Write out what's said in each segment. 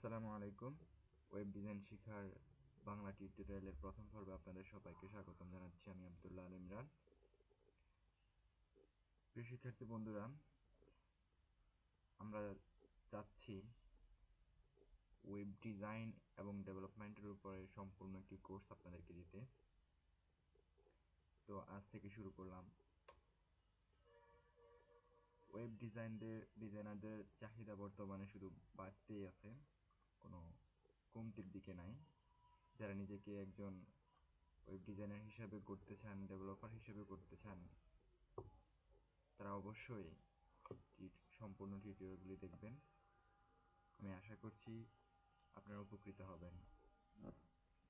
আসসালামু আলাইকুম। Web design শিখার বাংলা টিউটোরিয়ালের প্রথম পর্বে আপনাদের সবাইকে স্বাগতম জানাচ্ছি। আমি আব্দুল্লাহ আল ইমরান। প্রিয় শিক্ষার্থী বন্ধুরা, আমরা চাচ্ছি ওয়েব ডিজাইন এবং ডেভেলপমেন্টের উপরে সম্পূর্ণ একটি কোর্স আপনাদেরকে দিতে। তো আজ থেকে শুরু করলাম। ওয়েব ডিজাইনারদের চাহিদা বর্তমানে শুধু বাড়তেই আছে, কোনো কমতির দিকে নাই। যারা নিজেকে একজন ওয়েব ডিজাইনার হিসেবে করতে চান, ডেভেলপার হিসেবে করতে চান, তারা অবশ্যই সম্পূর্ণ টিউটোরিয়ালগুলি দেখবেন। আমি আশা করছি আপনারা উপকৃত হবেন।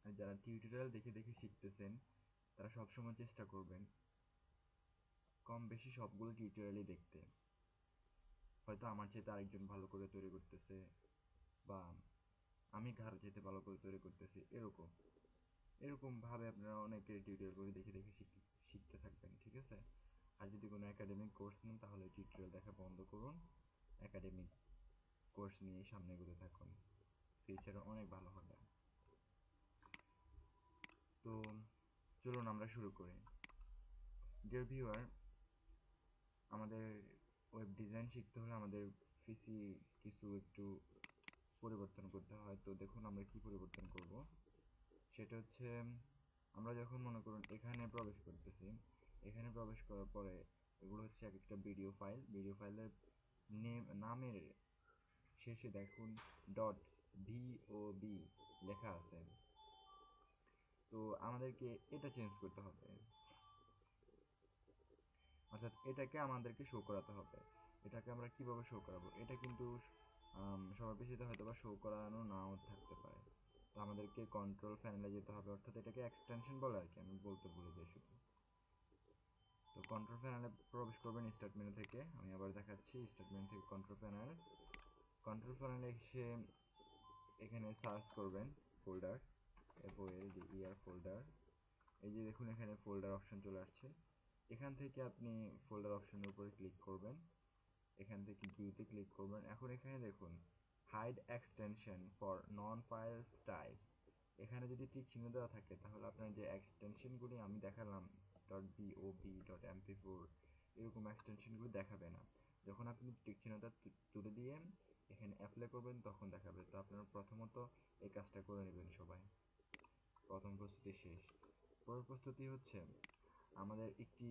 আর যারা টিউটোরিয়াল দেখে দেখে শিখতেছেন, তারা সবসময় চেষ্টা করবেন কম বেশি সবগুলো টিউটোরিয়ালই দেখতে। হয়তো আমার চেয়ে আরেকজন ভালো করে তৈরি করতেছে, বা আমি কারো চেয়ে ভালো করে তৈরি করতেছি, এরকম এরকম ভাবে আপনারা অনেকের টিউটোরিয়ালগুলি দেখে দেখে শিখতে থাকবেন, ঠিক আছে? আর যদি কোনো একাডেমিক কোর্স নেন, তাহলে টিউটোরিয়াল দেখা বন্ধ করুন, একাডেমিক কোর্স নিয়ে সামনে এগোতে থাকুন, ফিউচারে অনেক ভালো হবে। তো চলুন আমরা শুরু করি। ডিয়ার ভিউয়ার, আমাদের ওয়েব ডিজাইন শিখতে হলে আমাদের পিসি কিছু একটু পরিবর্তন করতে হয়। তো দেখুন আমরা কি পরিবর্তন করব। সেটা হচ্ছে, আমরা যখন মনে করুন এখানে প্রবেশ করতেছি, এখানে প্রবেশ করার পরে এগুলো হচ্ছে এক একটা ভিডিও ফাইলের নামের শেষে দেখুন ডট ভিওবি লেখা আছে। তো আমাদেরকে এটা চেঞ্জ করতে হবে, অর্থাৎ এটাকে আমাদেরকে শো করাতে হবে। এটাকে আমরা কিভাবে শো করাবো? এটা কিন্তু সবার পিছিয়ে হয়তো বা শো করানো নাও থাকতে পারে। তো আমাদেরকে কন্ট্রোল প্যানেলে যেতে হবে, অর্থাৎ এটাকে এক্সটেনশন বলে আর কি, আমি বলতে ভুলে যাই শুধু। তো কন্ট্রোল প্যানেলে প্রবেশ করবেন স্টার্ট মেনু থেকে। আমি আবার দেখাচ্ছি, স্টার্ট মেনু থেকে কন্ট্রোল প্যানেলে এসে এখানে সার্চ করবেন ফোল্ডার, FOLDER ফোল্ডার। এই যে দেখুন এখানে ফোল্ডার অপশন চলে আসছে। এখান থেকে আপনি ফোল্ডার অপশনের উপরে ক্লিক করবেন, এখান থেকে ভিউতে ক্লিক করবেন। এখন এখানে দেখুন hide extension for known file types, এখানে যদি টিক চিহ্ন দেওয়া থাকে তাহলে আপনার যে এক্সটেনশনগুলি আমি দেখালাম .bob.mp4 এরকম এক্সটেনশনগুলি দেখাবে না। যখন আপনি টিক চিহ্নটা তুলে দিয়ে এখানে অ্যাপ্লাই করবেন তখন দেখাবে। তো আপনারা প্রথমত এই কাজটা করে নেবেন সবাই। প্রথম প্রস্তুতি শেষ। পরের প্রস্তুতি হচ্ছে আমাদের একটি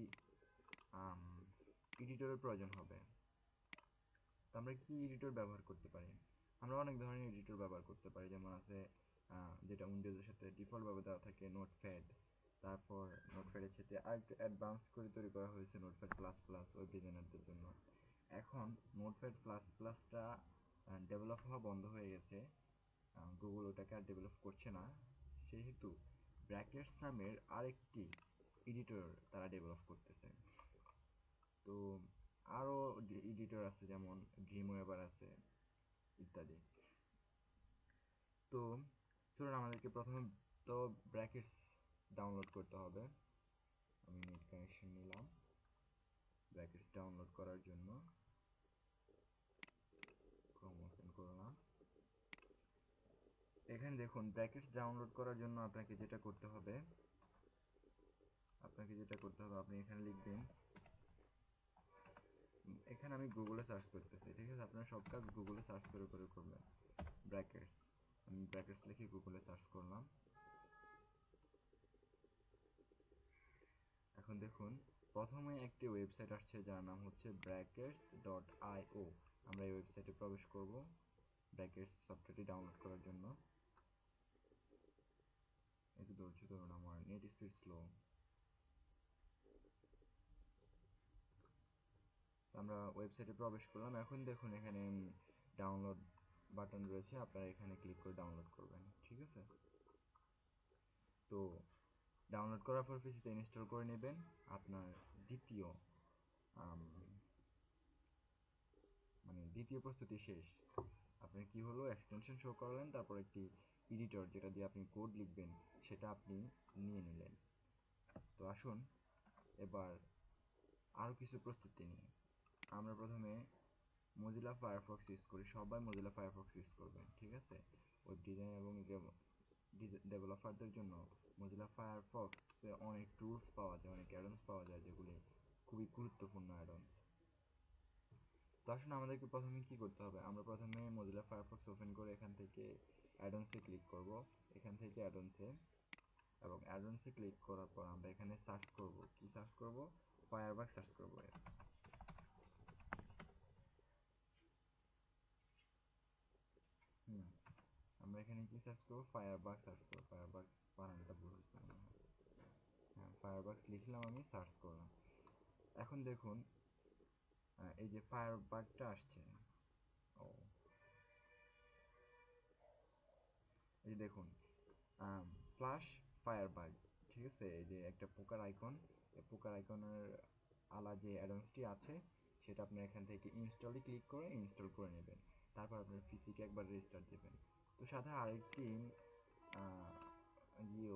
এডিটরের প্রয়োজন হবে। তো আমরা কি এডিটর ব্যবহার করতে পারি? আমরা অনেক ধরনের এডিটর ব্যবহার করতে পারি, যেমন আছে যেটা উইন্ডোজের সাথে ডিফল্ট ভাবে দেওয়া থাকে নোটপ্যাড। তারপর নোটপ্যাডের সাথে আরেকটু অ্যাডভান্স করে তৈরি করা হয়েছে নোটপ্যাড প্লাস প্লাস ওয়েব ডিজাইনারদের জন্য। এখন নোটপ্যাড প্লাস প্লাসটা ডেভেলপ হওয়া বন্ধ হয়ে গেছে, গুগল ওটাকে আর ডেভেলপ করছে না, সেহেতু ব্র্যাকেটস নামের আরেকটি এডিটর তারা ডেভেলপ করতেছে। তো আরো এডিটর আছে, যেমন ড্রিমওয়েভার আছে ইত্যাদি। তো চলুন আমাদেরকে প্রথমে তো ব্র্যাকেটস ডাউনলোড করতে হবে। আমি নেট কানেকশন নিলাম ব্র্যাকেটস ডাউনলোড করার জন্য, ক্রোম ওপেন করলাম। এখানে দেখুন ব্র্যাকেটস ডাউনলোড করার জন্য আপনাকে যেটা করতে হবে, আপনি এখানে লিখবেন, এখানে আমি গুগলে সার্চ করতেছি, ঠিক আছে? আপনারা সব কাজ গুগলে সার্চ করে করে করবেন। ব্র্যাকেটস, আমি ব্র্যাকেটস লিখে গুগলে সার্চ করলাম। এখন দেখুন প্রথমে একটি ওয়েবসাইট আসছে যার নাম হচ্ছে brackets.io। আমরা এই ওয়েবসাইটে প্রবেশ করব ব্র্যাকেটস সফটওয়্যারটি ডাউনলোড করার জন্য। একটু ধৈর্য ধরুন, আমার নেট স্পিড স্লো। আমরা ওয়েবসাইটে প্রবেশ করলাম। এখন দেখুন এখানে ডাউনলোড বাটন রয়েছে, আপনারা এখানে ক্লিক করে ডাউনলোড করবেন, ঠিক আছে? তো ডাউনলোড করার পর পিসিতে ইনস্টল করে নেবেন। আপনার দ্বিতীয় দ্বিতীয় প্রস্তুতি শেষ। আপনার কি হলো, এক্সটেনশন শো করালেন, তারপর একটি এডিটর যেটা দিয়ে আপনি কোড লিখবেন সেটা আপনি নিয়ে নিলেন। তো আসুন এবার আরো কিছু প্রস্তুতি নিই। আমরা প্রথমে মজিলা ফায়ারফক্স ইউজ করি, সবাই মজিলা ফায়ারফক্স ইউজ করবেন, ঠিক আছে? ওয়েব ডিজাইন এবং ডেভেলপারদের জন্য মজিলা ফায়ারফক্সে অনেক টুলস পাওয়া যায়, অনেক অ্যাডন্স পাওয়া যায়, যেগুলি খুবই গুরুত্বপূর্ণ অ্যাডন্স। তো আসলে আমাদেরকে প্রথমে কি করতে হবে, আমরা প্রথমে মজিলা ফায়ারফক্স ওপেন করে এখান থেকে অ্যাডন্সে ক্লিক করব, এখান থেকে অ্যাডন্সে, এবং অ্যাডন্সে ক্লিক করার পর আমরা এখানে সার্চ করব, কি সার্চ করব, ফায়ারবাগ সার্চ করব। হুম, আমরা এখানে কি সার্চ করব, ফায়ারবাগ সার্চ করব, ফায়ারবাগ বানানটা ভুল হচ্ছে মনে হয়। হ্যাঁ, ফায়ারবাগস লিখলাম, আমি সার্চ করলাম। এখন দেখুন এই যে ফায়ারবাগটা আসছে। ও, এই দেখুন ফ্লাশ ফায়ারবাগ, ঠিক আছে? এই যে একটা পোকার আইকন, এই পোকার আইকনের আলা যে অ্যাডন্সটি আছে সেটা আপনি এখান থেকে ইনস্টলে ক্লিক করে ইনস্টল করে নেবেন। তারপর আপনার পিসিকে একবার রেজিস্টার দেবেন। তো সাথে আরেকটি ইয়ে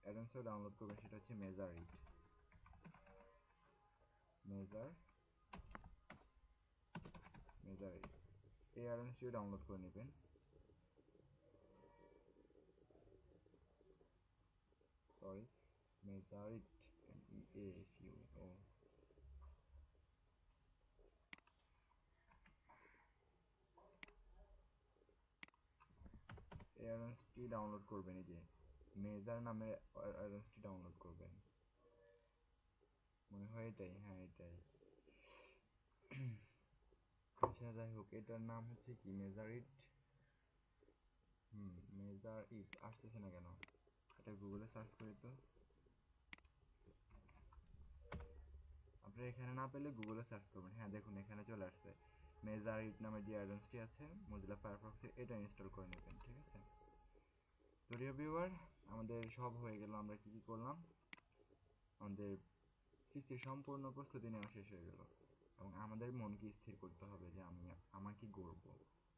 অ্যাডন্সও ডাউনলোড করবেন, সেটা হচ্ছে মেজারিট। মেজার মেজারিট এই অ্যাডন্সটিও ডাউনলোড করে নেবেন। সরি, মেজারিট, MEASUO। এই অ্যাডন্সটি ডাউনলোড করবেন, এই যে মেজার নামে অ্যাডন্সটি ডাউনলোড করবেন, মনে হয় এটাই, হ্যাঁ এটাই। আচ্ছা যাই হোক, এটার নাম হচ্ছে কি, মেজারিট। মেজারিট আসতেছে না কেন, এটা গুগলে সার্চ করি তো। আপনারা এখানে না পেলে গুগলে সার্চ করবেন। হ্যাঁ দেখুন এখানে চলে আসছে, মেজারিট নামে যে অ্যাডন্সটি আছে মোজিলা ফায়ারফক্সে, এটা ইনস্টল করে নেবেন, ঠিক আছে? তো রিভিউয়ার, আমাদের সব হয়ে গেল। আমরা কি কি করলাম, আমাদের পিসির সম্পূর্ণ প্রস্তুতি নেওয়া শেষ হয়ে গেল, এবং আমাদের মনকে স্থির করতে হবে যে আমি আমাকে গড়ব,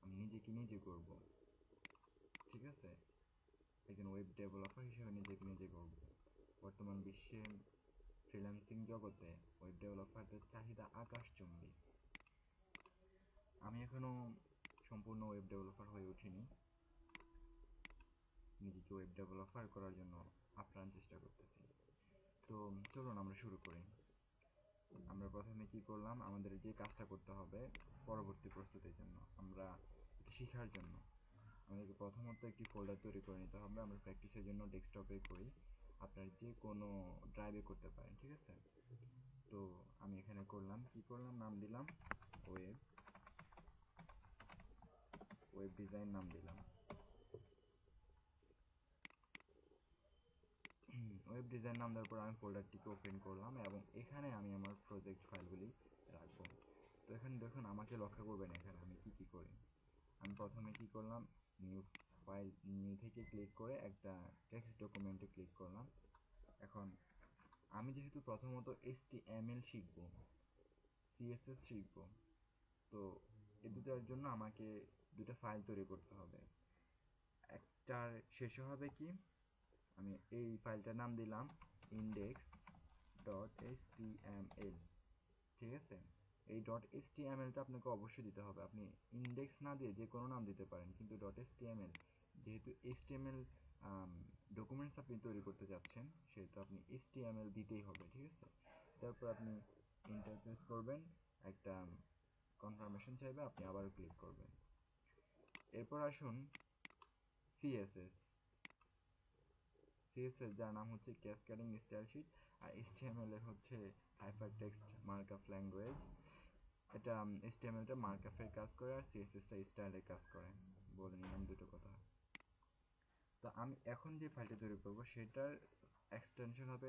আমি নিজেকে নিজে গড়ব, ঠিক আছে? একজন ওয়েব ডেভেলপার হিসেবে নিজেকে নিজে গড়ব। বর্তমান বিশ্বে ফ্রিল্যান্সিং জগতে ওয়েব ডেভেলপারদের চাহিদা আকাশচুম্বী। আমি এখনো সম্পূর্ণ ওয়েব ডেভেলপার হয়ে উঠিনি, নিজেকে ওয়েব ডেভেলপার করার জন্য আপ্রাণ চেষ্টা করতেছি। তো চলুন আমরা শুরু করি। আমরা প্রথমে কি করলাম, আমাদের যে কাজটা করতে হবে পরবর্তী প্রস্তুতির জন্য, আমরা এটা শেখার জন্য আমাদেরকে প্রথমত একটি ফোল্ডার তৈরি করে নিতে হবে। আমরা প্র্যাকটিসের জন্য ডেস্কটপে করি, আপনার যে কোনো ড্রাইভে করতে পারেন, ঠিক আছে? তো আমি এখানে করলাম, কি করলাম, নাম দিলাম ওয়েব ওয়েব ডিজাইন নাম দিলাম। ওয়েব ডিজাইন নাম দেওয়ার পর আমি ফোল্ডারটিকে ওপেন করলাম, এবং এখানে আমি আমার প্রজেক্ট ফাইলগুলি রাখবো। তো এখানে দেখুন, আমাকে লক্ষ্য করবেন এখানে আমি কি কি করি। আমি প্রথমে কি করলাম, নিউ ফাইল, নিউ থেকে ক্লিক করে একটা টেক্সট ডকুমেন্টে ক্লিক করলাম। এখন আমি যেহেতু প্রথমত HTML শিখবো, CSS শিখবো, তো এই দুটার জন্য আমাকে দুটা ফাইল তৈরি করতে হবে। একটার শেষে হবে কি, আমি এই ফাইলটার নাম দিলাম index.html, ঠিক আছে? এই .htmlটা আপনাকে অবশ্যই দিতে হবে, আপনি ইন্ডেক্স না দিয়ে যে কোনো নাম দিতে পারেন, কিন্তু .html যেহেতু HTML ডকুমেন্টস আপনি তৈরি করতে যাচ্ছেন, সেহেতু আপনি HTML দিতেই হবে, ঠিক আছে? তারপর আপনি এন্টার প্রেস করবেন, একটা কনফার্মেশন চাইবে, আপনি আবারও ক্লিক করবেন। এরপর আসুন CSS, যার নাম হচ্ছে ক্যাসকেডিং স্টাইল শিট, আর HTML এর হচ্ছে হাইপারটেক্সট মার্কআপ ল্যাঙ্গুয়েজ। এটা HTML-টা মার্কআপের কাজ করে, আর CSS-টা স্টাইলের কাজ করে। বলে নিলাম দুটো কথা। তো আমি এখন যে ফাইলটা তৈরি করব সেটার এক্সটেনশন হবে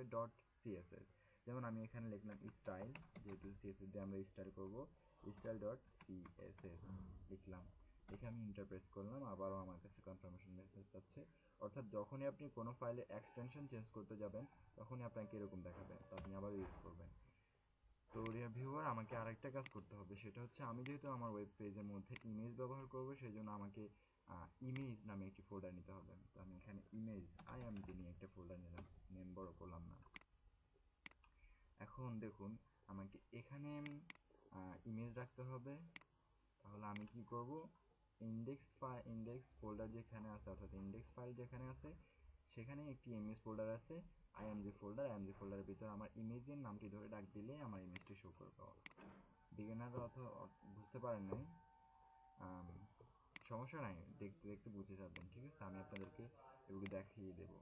.css। যেমন আমি এখানে লিখলাম স্টাইল, যেহেতু CSS দিয়ে আমরা স্টাইল করব, style.css লিখলাম। লিখে আমি ইন্টারপ্রেস করলাম, আবারও আমার কাছে কনফার্মেশন মেসেজ যাচ্ছে। অর্থাৎ যখনই আপনি কোনো ফাইলে এক্সটেনশন চেঞ্জ করতে যাবেন, তখনই আপনাকে এরকম দেখাবে, তো আপনি আবার ইউজ করবেন। তো রিভিউয়ার, আমাকে আরেকটা কাজ করতে হবে, সেটা হচ্ছে আমি যেহেতু আমার ওয়েব পেজের মধ্যে ইমেজ ব্যবহার করব, সেই জন্য আমাকে ইমেজ নামে একটি ফোল্ডার নিতে হবে। তো আমি এখানে ইমেজ IMG নিয়ে একটা ফোল্ডার নিলাম, নেম বড় করলাম না। এখন দেখুন, আমাকে এখানে ইমেজ রাখতে হবে, তাহলে আমি কি করব, ইন্ডেক্স ফোল্ডার যেখানে আছে, অর্থাৎ ইন্ডেক্স ফাইল যেখানে আছে সেখানে একটি ইমেজ ফোল্ডার আছে, আইএমজি ফোল্ডারের ভিতর আমার ইমেজের নামটি ধরে ডাক দিলে আমার ইমেজটি শো করবে। বিগিনাররা বুঝতে পারেন নাই, সমস্যা নাই, দেখতে দেখতে বুঝে যাবেন, ঠিক আছে? আমি আপনাদেরকে এগুলো দেখিয়ে দেব।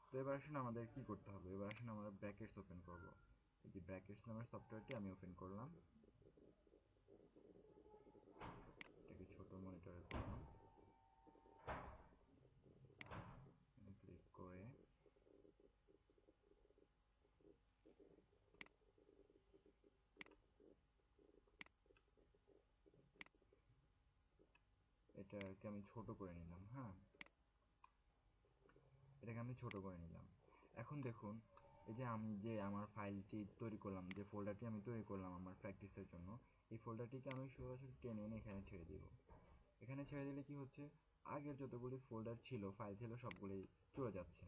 তো এবার আসুন আমাদের কি করতে হবে, এবার আসুন আমরা ব্র্যাকেটস ওপেন করব। এই যে ব্র্যাকেটস নামের সফটওয়্যারটি আমি ওপেন করলাম, এটাকে ছোট মনিটরে করলাম, ক্লিক করে এটাকে আমি ছোট করে নিলাম। হ্যাঁ, এটাকে আমি ছোট করে নিলাম। এখন দেখুন, এই যে আমি যে আমার ফাইলটি তৈরি করলাম, যে ফোল্ডারটি আমি তৈরি করলাম আমার প্র্যাকটিসের জন্য, এই ফোল্ডারটিকে আমি সরাসরি টেনে এনে এখানে ছেড়ে দিব। এখানে ছেড়ে দিলে কি হচ্ছে, আগের যতগুলি ফোল্ডার ছিল, ফাইল ছিল, সবগুলি চলে যাচ্ছে।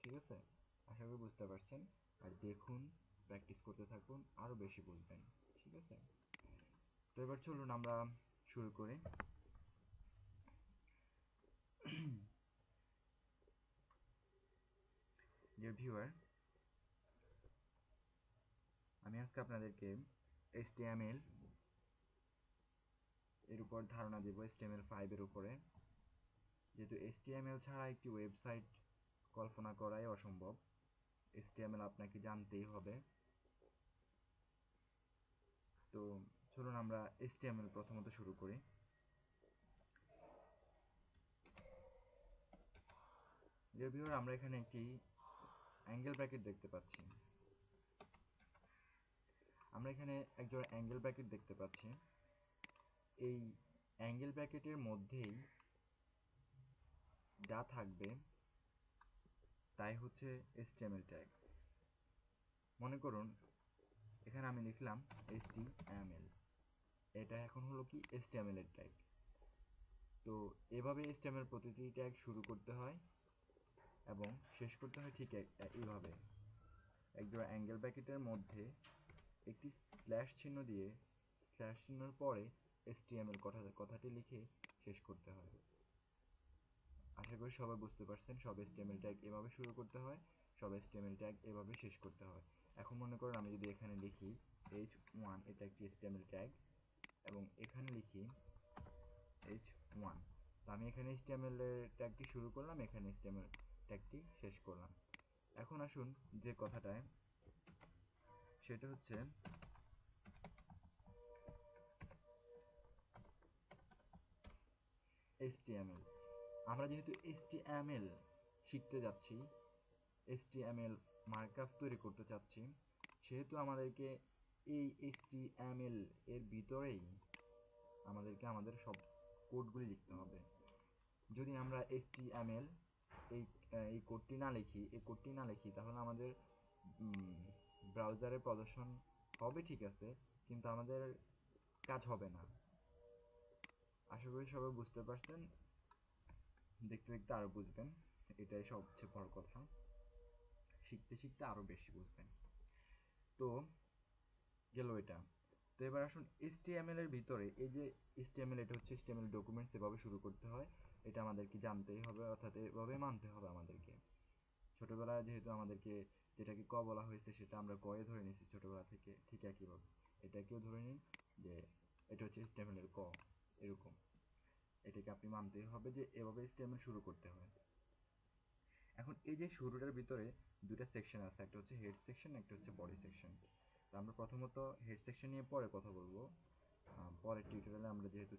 ঠিক আছে, আশা করি বুঝতে পারছেন। আর দেখুন, প্র্যাকটিস করতে থাকুন, আরো বেশি বুঝবেন। ঠিক আছে, তো এবার চলুন আমরা শুরু করি। ডিয়ার ভিউয়ার, আমি আজকে আপনাদেরকে HTML এর উপর ধারণা দেব, HTML5 এর উপরে। যেহেতু HTML ছাড়া একটি ওয়েবসাইট কল্পনা করাই অসম্ভব, HTML আপনাকে জানতেই হবে। তো চলুন আমরা HTML প্রথমত শুরু করি। ডিয়ার ভিউয়ার, আমরা এখানে একটি অ্যাঙ্গেল ব্র্যাকেট দেখতে পাচ্ছি। আমরা এখানে একজোড়া অ্যাঙ্গেল ব্র্যাকেট দেখতে পাচ্ছি। এই অ্যাঙ্গেল ব্র্যাকেটের মধ্যেই যা থাকবে তাই হচ্ছে HTML ট্যাগ। মনে করুন এখানে আমি লিখলাম HTML, এটা এখন হলো কি HTML এর ট্যাগ। তো এভাবে HTML প্রতিটি ট্যাগ শুরু করতে হয় এবং শেষ করতে হয় ঠিক এইভাবে। একজোড়া অ্যাঙ্গেল ব্র্যাকেটের মধ্যে একটি স্ল্যাশ চিহ্ন দিয়ে স্ল্যাশ চিহ্নের পরে HTML কথাটি লিখে শেষ করতে হয়। আশা করি সবাই বুঝতে পারছেন, সব HTML ট্যাগ এভাবে শুরু করতে হয়, সব HTML ট্যাগ এভাবে শেষ করতে হয়। এখন মনে করেন আমি যদি এখানে লিখি h1, এটা একটি HTML ট্যাগ, এবং এখানে লিখি h1, তো আমি এখানে HTML এর ট্যাগটি শুরু করলাম, এখানে HTML ট্যাগটি শেষ করলাম। এখন আসুন যে কথাটায়, সেটা হচ্ছে HTML। আমরা যেহেতু HTML শিখতে যাচ্ছি, HTML মার্কআপ তৈরি করতে চাচ্ছি, সেহেতু আমাদেরকে এই HTML এর ভিতরেই আমাদেরকে আমাদের সব কোডগুলি লিখতে হবে। যদি আমরা HTML এই এই কোডটি না লিখি তাহলে আমাদের ব্রাউজারে প্রদর্শন হবে ঠিক আছে, কিন্তু আমাদের কাজ হবে না। আশা করি সবাই বুঝতে পারছেন, দেখতে দেখতে আরো বুঝবেন, এটাই সবচেয়ে বড় কথা, শিখতে শিখতে আরো বেশি বুঝবেন। তো গেল এটা। তো এবার আসুন HTML এর ভিতরে, এই যে HTML, এটা হচ্ছে HTML ডকুমেন্টস, এভাবে শুরু করতে হয়, এটা আমাদেরকে জানতেই হবে, অর্থাৎ এভাবে মানতে হবে আমাদেরকে। ছোটবেলায় যেহেতু আমাদেরকে যেটাকে ক বলা হয়েছে সেটা আমরা ক এ ধরে নিয়েছি ছোটবেলা থেকে, ঠিক একইভাবে এটাকেও ধরে নিন যে এটা হচ্ছে HTML এর ক, এরকম এটাকে আপনি মানতেই হবে যে এভাবে HTML শুরু করতে হয়। এখন এই যে শুরুটার ভিতরে দুটা সেকশন আছে, একটা হচ্ছে হেড সেকশন, একটা হচ্ছে বডি সেকশন। তো আমরা প্রথমত হেড সেকশন নিয়ে পরে কথা বলবো, পরের টিউটোরিয়ালে আমরা যেহেতু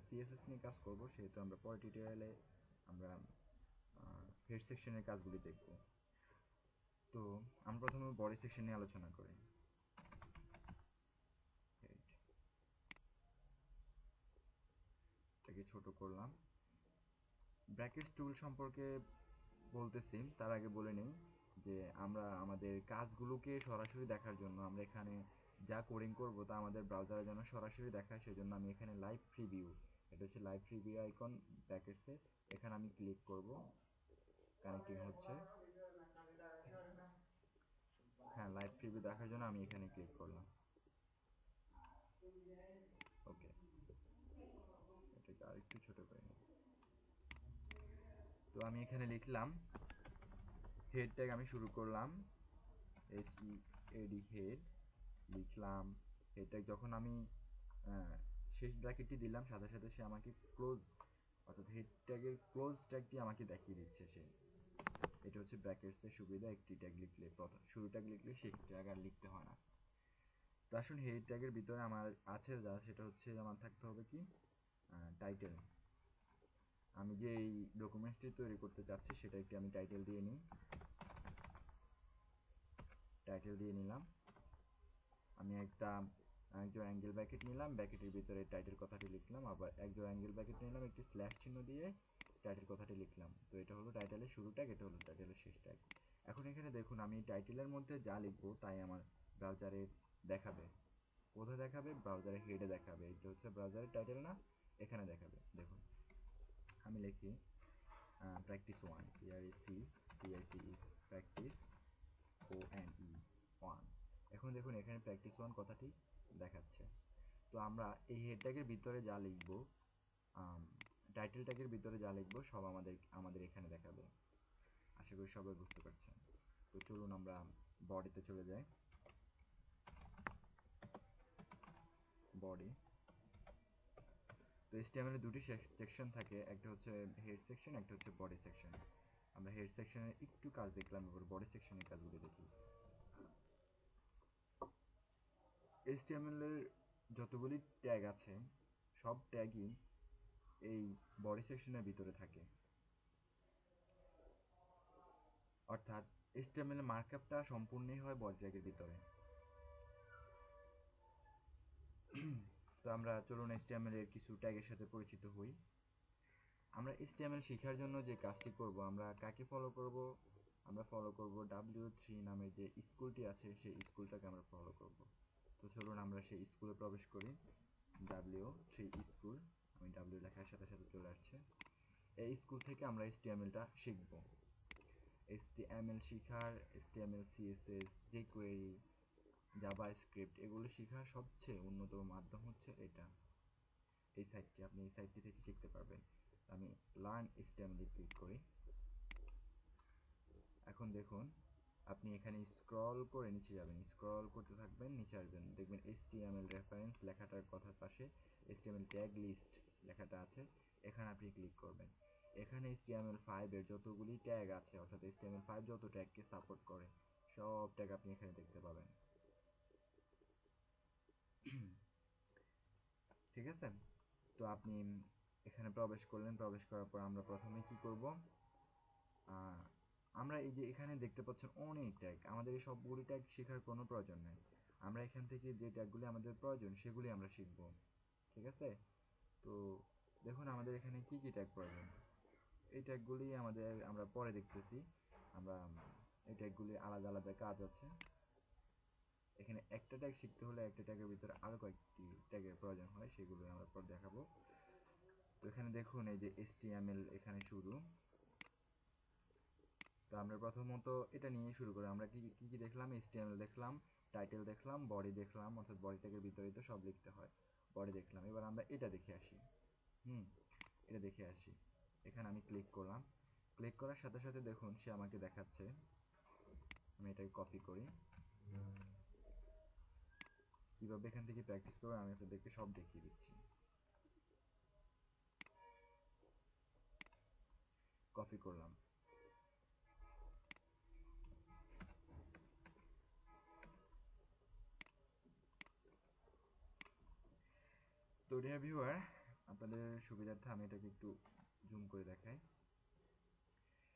CSS নিয়ে কাজ করব, সেহেতু আমরা পরের টিউটোরিয়ালে আমরা হেড সেকশনের কাজগুলি দেখব। তো আমরা প্রথমে বডি সেকশন নিয়ে আলোচনা করি। এটাকে ছোট করলাম। ব্র্যাকেটস টুল সম্পর্কে বলতেছি, তার আগে বলে নেই যে আমরা আমাদের কাজগুলোকে সরাসরি দেখার জন্য আমরা এখানে যা কোডিং করব তা আমাদের ব্রাউজারে যেন সরাসরি দেখায়, সেজন্য আমি এখানে লাইভ প্রিভিউ, এটা হচ্ছে লাইভ প্রিভিউ আইকন ব্র্যাকেটসে, এখানে আমি ক্লিক করব। কানেক্টিং হচ্ছে, হ্যাঁ, লাইভ প্রিভিউ দেখার জন্য আমি এখানে ক্লিক করলাম। ওকে, আর একটু ছোট করে নিই। তো আমি এখানে লিখলাম হেড ট্যাগ, আমি শুরু করলাম HEAD হেড লিখলাম। হেড ট্যাগ যখন আমি শেষ ব্র্যাকেটটি দিলাম, সাথে সাথে সে আমাকে ক্লোজ, অর্থাৎ হেড ট্যাগের ক্লোজ ট্যাগটি আমাকে দেখিয়ে দিচ্ছে সে। এটা হচ্ছে ব্র্যাকেটসের সুবিধা, একটি ট্যাগ লিখলে, প্রথম শুরু ট্যাগ লিখলে শেষ ট্যাগ আর লিখতে হয় না। তো আসুন হেড ট্যাগের ভিতরে আমার আছে যা, সেটা হচ্ছে আমার থাকতে হবে কি টাইটেল। আমি যে এই ডকুমেন্টসটি তৈরি করতে চাচ্ছি সেটা একটি আমি টাইটেল দিয়ে নিই। টাইটেল দিয়ে নিলাম। আমি একটা একজোড়া অ্যাঙ্গেল ব্র্যাকেট নিলাম, ব্র্যাকেটের ভিতরে টাইটেল কথাটি লিখলাম, আবার একজোড়া অ্যাঙ্গেল ব্র্যাকেট নিলাম, একটি স্ল্যাশ চিহ্ন দিয়ে টাইটেল কথাটি লিখলাম। তো এটা হলো টাইটেলের শুরু ট্যাগ, এটা হলো টাইটেলের শেষ ট্যাগ। এখন এখানে দেখুন আমি টাইটেলের মধ্যে যা লিখবো তাই আমার ব্রাউজারে দেখাবে। কোথায় দেখাবে? ব্রাউজারে হেডে দেখাবে। এটা হচ্ছে ব্রাউজারের টাইটেল না, এখানে দেখাবে। দেখুন আমি লিখি প্র্যাকটিস 1, PRACTICE, প্র্যাকটিস ONE 1। এখন দেখুন এখানে প্র্যাকটিস 1 কথাটি দেখাচ্ছে। তো আমরা এই হেড ট্যাগের ভিতরে যা লিখব, টাইটেল ট্যাগের ভিতরে যা লিখব সব আমাদের এখানে দেখাবে। আশা করি সবাই বুঝতে পারছেন। তো চলুন আমরা বডিতে চলে যাই। বডি, তো HTML এর দুটি সেকশন থাকে, একটা হচ্ছে হেড সেকশন, একটা হচ্ছে বডি সেকশন। আমরা হেড সেকশনের একটু কাজ দেখলাম, এবার বডি সেকশনের কাজগুলো দেখি। HTML এর যতগুলি ট্যাগ আছে সব ট্যাগই এই বডি সেকশনের ভিতরে থাকে, অর্থাৎ HTML এর মার্কআপটা সম্পূর্ণই হয় বডি ট্যাগের ভিতরে। তো আমরা চলুন HTML এর কিছু ট্যাগের সাথে পরিচিত হই। আমরা HTML শেখার জন্য যে কাজটি করব, আমরা কাকে ফলো করব? আমরা ফলো করব W3 নামে যে স্কুলটি আছে, সেই স্কুলটাকে আমরা ফলো করব। তো চলুন আমরা সেই স্কুলে প্রবেশ করি। W3 স্কুল, আমি W লেখার সাথে সাথে চলে আসছে। এই স্কুল থেকে আমরা HTML-টা শিখব। HTML শেখার, HTML, CSS, jQuery, জাভাস্ক্রিপ্ট এগুলো শেখার সবচেয়ে অন্যতম মাধ্যম হচ্ছে এটা, এই সাইটটি। আপনি এই সাইটটি থেকে শিখতে পারবেন। আমি লার্ন HTML-এ ক্লিক করি। এখন দেখুন আপনি এখানে স্ক্রল করে নিচে যাবেন, স্ক্রল করতে থাকবেন, নিচে আসবেন, দেখবেন HTML রেফারেন্স লেখাটার কথার পাশে HTML ট্যাগ লিস্ট লেখাটা আছে, এখানে আপনি ক্লিক করবেন। এখানে HTML5 এর যতগুলি ট্যাগ আছে, অর্থাৎ HTML5 যত ট্যাগকে সাপোর্ট করে সব ট্যাগ আপনি এখানে দেখতে পাবেন। ঠিক আছে? তো আপনি এখানে প্রবেশ করলেন, প্রবেশ করার পর আমরা প্রথমে কি করব? আমরা এই যে এখানে দেখতে পাচ্ছেন অনেক ট্যাগ, আমাদের এই সবগুলি ট্যাগ শেখার কোনো প্রয়োজন নেই। আমরা এখান থেকে যে ট্যাগগুলি আমাদের প্রয়োজন সেগুলি আমরা শিখব। ঠিক আছে? তো দেখুন আমাদের এখানে কি কি ট্যাগ প্রয়োজন, এই ট্যাগগুলি আমরা পরে দেখতেছি। আমরা এই ট্যাগগুলি আলাদা আলাদা কাজ আছে। এখানে একটা ট্যাগ শিখতে হলে একটা ট্যাগের ভিতরে আরো কয়েকটি ট্যাগের প্রয়োজন হয়, সেগুলো আমরা পরে দেখাবো। তো এখানে দেখুন এই যে HTML এখানে শুরু। তো আমরা প্রথমত এটা নিয়ে শুরু করি। আমরা কি কি দেখলাম? HTML দেখলাম, টাইটেল দেখলাম, বডি দেখলাম, অর্থাৎ বডি ট্যাগের ভিতরেই তো সব লিখতে হয়। বডি দেখলাম, এবার আমরা এটা দেখে আসি। এটা দেখে আসি। এখানে আমি ক্লিক করলাম। ক্লিক করার সাথে সাথে দেখুন সে আমাকে দেখাচ্ছে। আমি এটাকে কপি করি। কিভাবে এখান থেকে প্র্যাকটিস করবো আমি আপনাদেরকে সব দেখিয়ে দিচ্ছি। কপি করলাম। তো ডিয়ার ভিউয়ার, আপনাদের সুবিধার্থে আমি এটাকে একটু জুম করে দেখাই।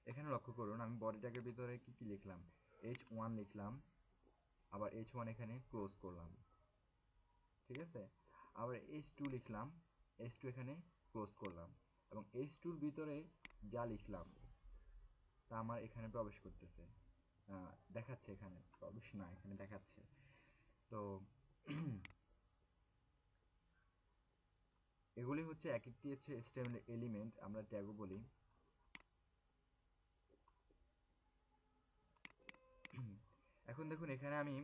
এখানে লক্ষ্য করুন আমি বডি ট্যাগের ভিতরে কি কি লিখলাম, H1 লিখলাম, আবার H1 এখানে ক্লোজ করলাম। ঠিক আছে? আবার H2 লিখলাম, H2 এখানে ক্লোজ করলাম, এবং H2 এর ভিতরে যা লিখলাম তা আমার এখানে প্রবেশ করতেছে, দেখাচ্ছে। এখানে প্রবেশ না, এখানে দেখাচ্ছে। তো এগুলি হচ্ছে এক একটি হচ্ছে HTML এলিমেন্ট, আমরা ট্যাগও বলি। এখন দেখুন এখানে আমি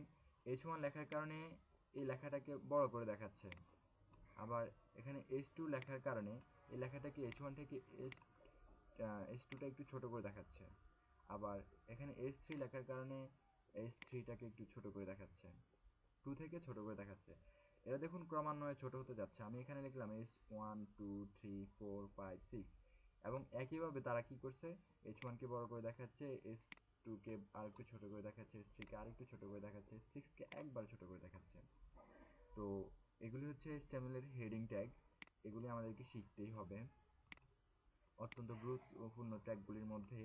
H1 লেখার কারণে এই লেখাটাকে বড় করে দেখাচ্ছে। আবার এখানে H2 লেখার কারণে এই লেখাটাকে H1 থেকে H2টা একটু ছোট করে দেখাচ্ছে। আবার এখানে H3 লেখার কারণে H3টাকে একটু ছোট করে দেখাচ্ছে, 2 থেকে ছোট করে দেখাচ্ছে। এরা দেখুন ক্রমান্বয়ে ছোট হতে যাচ্ছে। আমি এখানে লিখলাম H1 2 3 4 5 6, এবং একইভাবে তারা কি করছে, H1 কে বড় করে দেখাচ্ছে, H2 কে আরেকটু ছোট করে দেখাচ্ছে, H3 কে আরেকটু ছোট করে দেখাচ্ছে, H6 কে একবার ছোট করে দেখাচ্ছে। তো এগুলি হচ্ছে HTML এর হেডিং ট্যাগ, এগুলি আমাদেরকে শিখতেই হবে। অত্যন্ত গুরুত্বপূর্ণ ট্যাগগুলির মধ্যে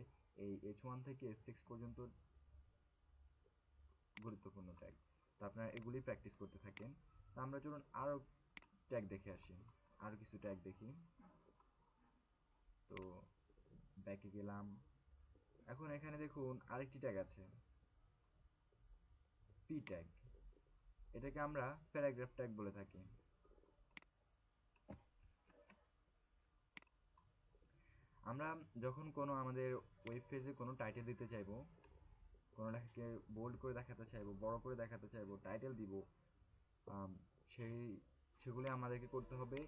এই H1 থেকে H6 পর্যন্ত গুরুত্বপূর্ণ ট্যাগ। তো আপনারা এগুলি প্র্যাকটিস করতে থাকেন। তো আমরা চলুন আরো ট্যাগ দেখে আসি, আরো কিছু ট্যাগ দেখি। তো ব্যাকে গেলাম। এখন এখানে দেখুন আরেকটি ট্যাগ আছে, পি ট্যাগ। এটাকে আমরা প্যারাগ্রাফ ট্যাগ বলে থাকি। আমরা যখন কোনো আমাদের ওয়েব পেজে কোনো টাইটেল দিতে চাইবো, কোনো লেখাকে বোল্ড করে দেখাতে চাইবো, বড় করে দেখাতে চাইবো, টাইটেল দিব, আম, সেই সেগুলি আমাদেরকে করতে হবে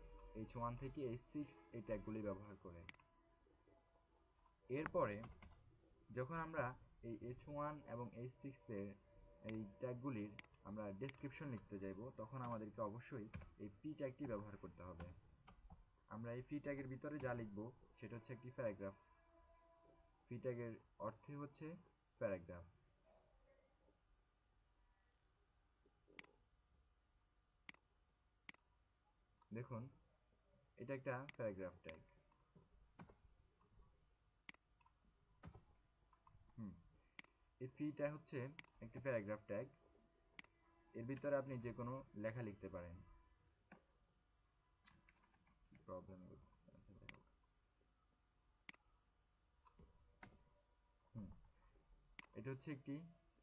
H1 থেকে H6 এই ট্যাগগুলি ব্যবহার করে। এরপরে যখন আমরা এই H1 এবং H6 এর এই ট্যাগগুলির আমরা ডেসক্রিপশন লিখতে যাইব, তখন আমাদেরকে অবশ্যই এই পি ট্যাগটি ব্যবহার করতে হবে। আমরা এই পি ট্যাগের ভিতরে যা লিখব সেটা হচ্ছে একটি প্যারাগ্রাফ। পি ট্যাগের অর্থে হচ্ছে প্যারাগ্রাফ। দেখুন এটা একটা প্যারাগ্রাফ ট্যাগ। হুম, এই পিটা হচ্ছে একটি প্যারাগ্রাফ ট্যাগ। এর ভিতরে আপনি যে কোনো লেখা লিখতে পারেন। প্রবলেম, হুম, এটা হচ্ছে একটি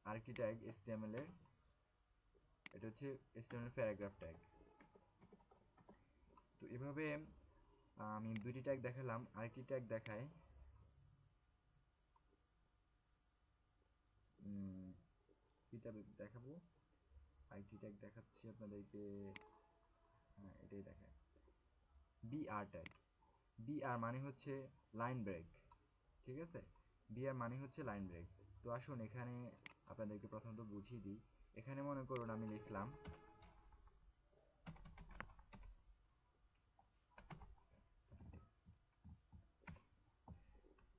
আরেকটি ট্যাগ HTML এর। এটা হচ্ছে HTML প্যারাগ্রাফ ট্যাগ। তো এভাবে আমি দুইটি ট্যাগ দেখালাম, আরেকটি ট্যাগ দেখাই। কিটা দেখাবো, আরেকটি ট্যাগ দেখাচ্ছি আপনাদেরকে। হ্যাঁ, এটাই দেখায়, বিআর ট্যাগ। বিআর মানে হচ্ছে লাইন ব্রেক, ঠিক আছে? বিআর মানে হচ্ছে লাইন ব্রেক। তো আসুন এখানে আপনাদেরকে প্রথমত বুঝিয়ে দিই। এখানে মনে করুন আমি লিখলাম,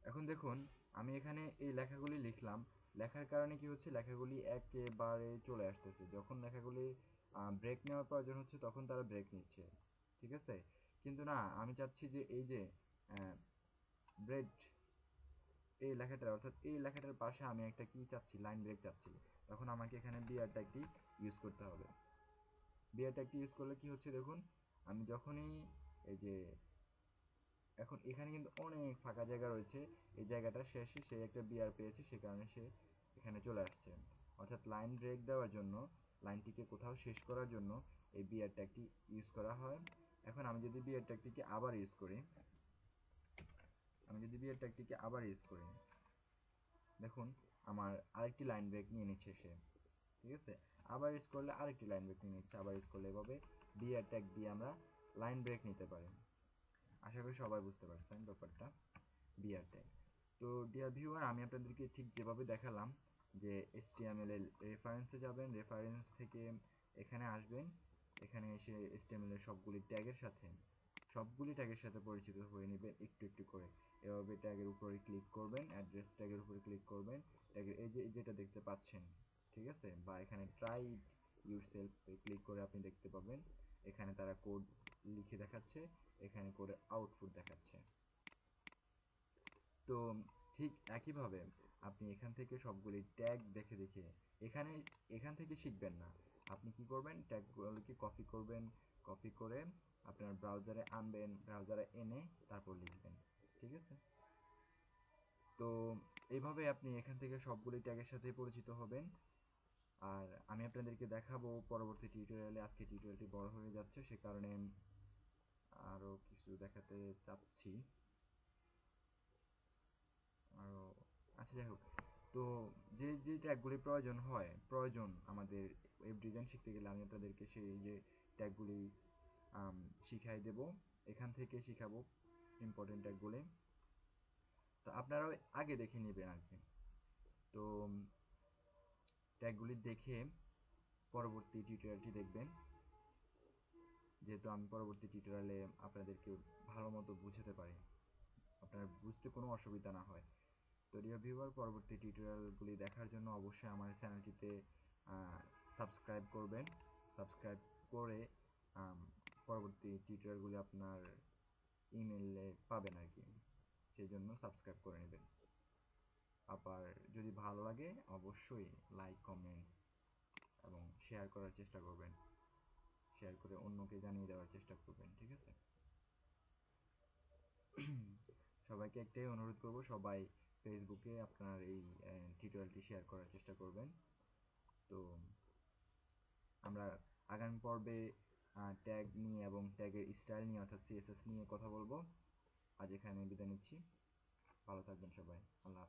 এখন দেখুন আমি এখানে এই লেখাগুলি লিখলাম, লেখার কারণে কি হচ্ছে, লেখাগুলি একেবারে চলে আসতেছে। যখন লেখাগুলি ব্রেক নেওয়ার প্রয়োজন হচ্ছে তখন তারা ব্রেক নিচ্ছে, ঠিক আছে? কিন্তু না, আমি চাচ্ছি যে এই যে ব্রেড, এই লেখাটার অর্থাৎ এই লেখাটার পাশে আমি একটা কি চাচ্ছি, লাইন ব্রেক চাচ্ছি। তখন আমাকে এখানে বিআর ট্যাগটি ইউজ করতে হবে। বিআর ট্যাগটি ইউজ করলে কি হচ্ছে দেখুন, আমি যখনই এই যে, এখন এখানে কিন্তু অনেক ফাঁকা জায়গা রয়েছে, এই জায়গাটা শেষে সে একটা বিআর পেয়েছে, সে কারণে সে এখানে চলে আসছে। অর্থাৎ লাইন ব্রেক দেওয়ার জন্য, লাইনটিকে কোথাও শেষ করার জন্য এই বিআর ট্যাগটি ইউজ করা হয়। এখন আমি যদি বিআর ট্যাগটিকে আবার ইউজ করি, দেখুন আমার আরেকটি লাইন ব্রেক নিয়ে নিচ্ছে সে, ঠিক আছে? আবার ইউজ করলে আরেকটি লাইন ব্রেক নিয়ে নিচ্ছে, আবার ইউজ করলে এভাবে বিআর ট্যাগ দিয়ে আমরা লাইন ব্রেক নিতে পারি। আশা করি সবাই বুঝতে পারছেন ব্যাপারটা, বিআর ট্যাগ। তো ডিয়ার ভিউয়ার, আমি আপনাদেরকে ঠিক যেভাবে দেখালাম যে HTML এর রেফারেন্সে যাবেন, রেফারেন্স থেকে এখানে আসবেন, এখানে এসে HTML এর সবগুলি ট্যাগের সাথে পরিচিত হয়ে নেবেন একটু একটু করে। এভাবে ট্যাগের উপরে ক্লিক করবেন, অ্যাড্রেস ট্যাগের উপরে ক্লিক করবেন, ট্যাগের এই যে যেটা দেখতে পাচ্ছেন, ঠিক আছে? বা এখানে ট্রাই ইউরসেলফ ক্লিক করে আপনি দেখতে পাবেন এখানে তারা কোড লিখে দেখাচ্ছে, এখানে করে আউটপুট দেখাচ্ছে। তো ঠিক একইভাবে আপনি এখান থেকে সবগুলি ট্যাগ দেখে দেখে এখানে এখান থেকে শিখবেন না, আপনি কি করবেন, ট্যাগগুলোকে কপি করবেন, কপি করে আপনার ব্রাউজারে আনবেন, ব্রাউজারে এনে তারপর লিখবেন, ঠিক আছে? তো এইভাবে আপনি এখান থেকে সবগুলি ট্যাগের সাথে পরিচিত হবেন। আর আমি আপনাদেরকে দেখাবো পরবর্তী টিউটোরিয়ালে। আজকে টিউটোরিয়ালটি বড় হয়ে যাচ্ছে, সে কারণে আরো কিছু দেখাতে চাচ্ছি আরো। আচ্ছা, যাই হোক। তো যে যে ট্যাগগুলি প্রয়োজন আমাদের ওয়েব ডিজাইন শিখতে গেলে, আমি আপনাদেরকে সেই যে ট্যাগগুলি শিখাই দেব, এখান থেকে শিখাবো ইম্পর্টেন্ট ট্যাগগুলি। তো আপনারা আগে দেখে নেবেন আর কি। তো ট্যাগগুলি দেখে পরবর্তী টিউটোরিয়ালটি দেখবেন, যেহেতু আমি পরবর্তী টিউটোরিয়ালে আপনাদেরকে ভালো মতো বুঝাতে পারি, আপনার বুঝতে কোনো অসুবিধা না হয়। তো ডিয়ার ভিউয়ার, পরবর্তী টিউটোরিয়ালগুলি দেখার জন্য অবশ্যই আমার চ্যানেলটিতে সাবস্ক্রাইব করবেন। সাবস্ক্রাইব করে পরবর্তী টিউটোরিয়ালগুলি আপনার ইমেইলে পাবেন আর কি, সেই জন্য সাবস্ক্রাইব করে নেবেন। আবার যদি ভালো লাগে অবশ্যই লাইক, কমেন্ট এবং শেয়ার করার চেষ্টা করবেন, শেয়ার করে অন্যকে জানিয়ে দেওয়ার চেষ্টা করবেন, ঠিক আছে? সবাইকে একটাই অনুরোধ করব, সবাই ফেসবুকে আপনার এই টিউটোরিয়ালটি শেয়ার করার চেষ্টা করবেন। তো আমরা আগামী পর্বে ট্যাগ নিয়ে এবং ট্যাগের স্টাইল নিয়ে অর্থাৎ সিএসএস নিয়ে কথা বলবো। আজ এখানে বিদায় নিচ্ছি, ভালো থাকবেন সবাই, আল্লাহ হাফেজ।